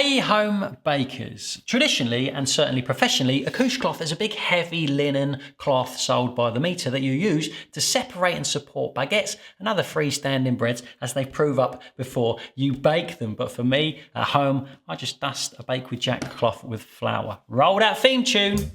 Hey home bakers. Traditionally and certainly professionally, a couche cloth is a big heavy linen cloth sold by the metre that you use to separate and support baguettes and other freestanding breads as they prove up before you bake them. But for me, at home, I just dust a Bake with Jack cloth with flour. Roll that theme tune.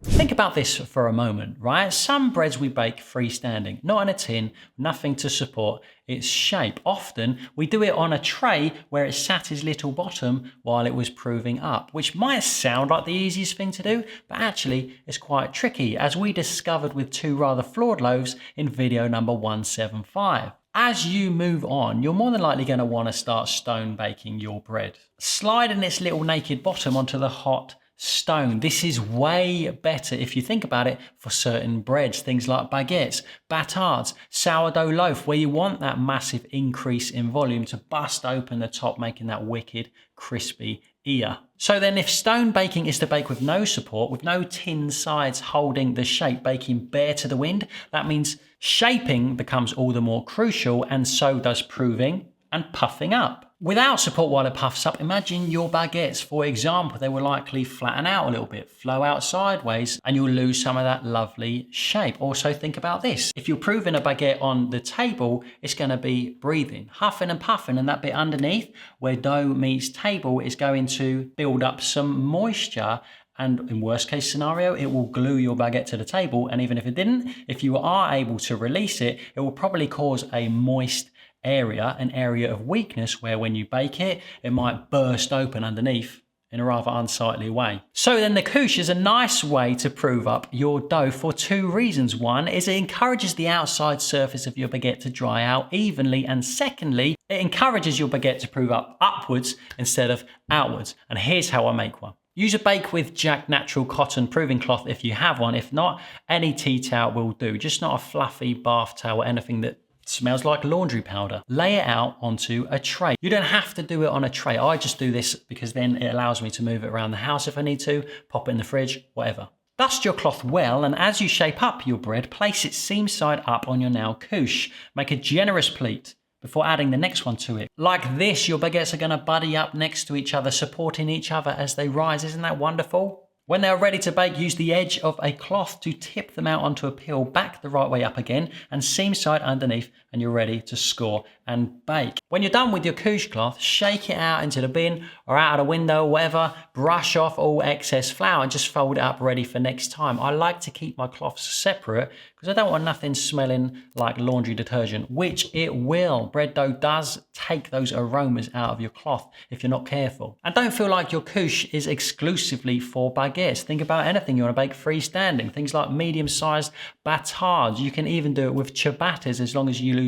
Think about this for a moment, right? Some breads we bake freestanding, not in a tin, nothing to support its shape. Often we do it on a tray where it sat its little bottom while it was proving up, which might sound like the easiest thing to do, but actually it's quite tricky, as we discovered with two rather flawed loaves in video number 175. As you move on, you're more than likely going to want to start stone baking your bread. Sliding its little naked bottom onto the hot stone. This is way better if you think about it for certain breads, things like baguettes, batards, sourdough loaf, where you want that massive increase in volume to bust open the top, making that wicked crispy ear. So then if stone baking is to bake with no support, with no tin sides holding the shape, baking bare to the wind, that means shaping becomes all the more crucial, and so does proving and puffing up. Without support while it puffs up, imagine your baguettes, for example, they will likely flatten out a little bit, flow out sideways, and you'll lose some of that lovely shape. Also think about this. If you're proving a baguette on the table, it's going to be breathing, huffing and puffing, and that bit underneath where dough meets table is going to build up some moisture. And in worst case scenario, it will glue your baguette to the table. And even if it didn't, if you are able to release it, it will probably cause a moist area, an area of weakness where when you bake it, it might burst open underneath in a rather unsightly way. So then the couche is a nice way to prove up your dough for two reasons. One is it encourages the outside surface of your baguette to dry out evenly. And secondly, it encourages your baguette to prove up upwards instead of outwards. And here's how I make one. Use a Bake with Jack natural cotton proving cloth if you have one. If not, any tea towel will do. Just not a fluffy bath towel or anything that smells like laundry powder. Lay it out onto a tray. You don't have to do it on a tray. I just do this because then it allows me to move it around the house if I need to, pop it in the fridge, whatever. Dust your cloth well, and as you shape up your bread, place it seam side up on your now couche. Make a generous pleat before adding the next one to it. Like this, your baguettes are going to buddy up next to each other, supporting each other as they rise. Isn't that wonderful? When they are ready to bake, use the edge of a cloth to tip them out onto a peel, back the right way up again, and seam side underneath, and you're ready to score and bake. When you're done with your couche cloth, shake it out into the bin or out of the window, whatever, brush off all excess flour and just fold it up ready for next time. I like to keep my cloths separate because I don't want nothing smelling like laundry detergent, which it will. Bread dough does take those aromas out of your cloth if you're not careful. And don't feel like your couche is exclusively for baguettes. Think about anything you want to bake freestanding, things like medium-sized batards. You can even do it with ciabattas as long as you lose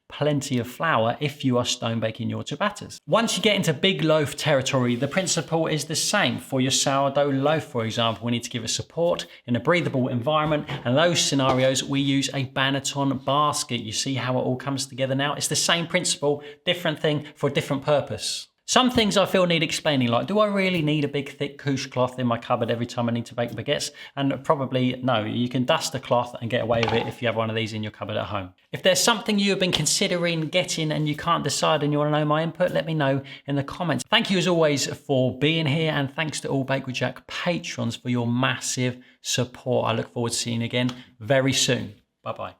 plenty of flour if you are stone baking your ciabattas. Once you get into big loaf territory, the principle is the same. For your sourdough loaf, for example, we need to give it support in a breathable environment, and those scenarios we use a banneton basket. You see how it all comes together now? It's the same principle, different thing for a different purpose. Some things I feel need explaining, like, do I really need a big thick couche cloth in my cupboard every time I need to bake baguettes? And probably no. You can dust a cloth and get away with it if you have one of these in your cupboard at home. If there's something you have been considering getting and you can't decide and you want to know my input, let me know in the comments. Thank you as always for being here, and thanks to all Bake with Jack patrons for your massive support. I look forward to seeing you again very soon. Bye-bye.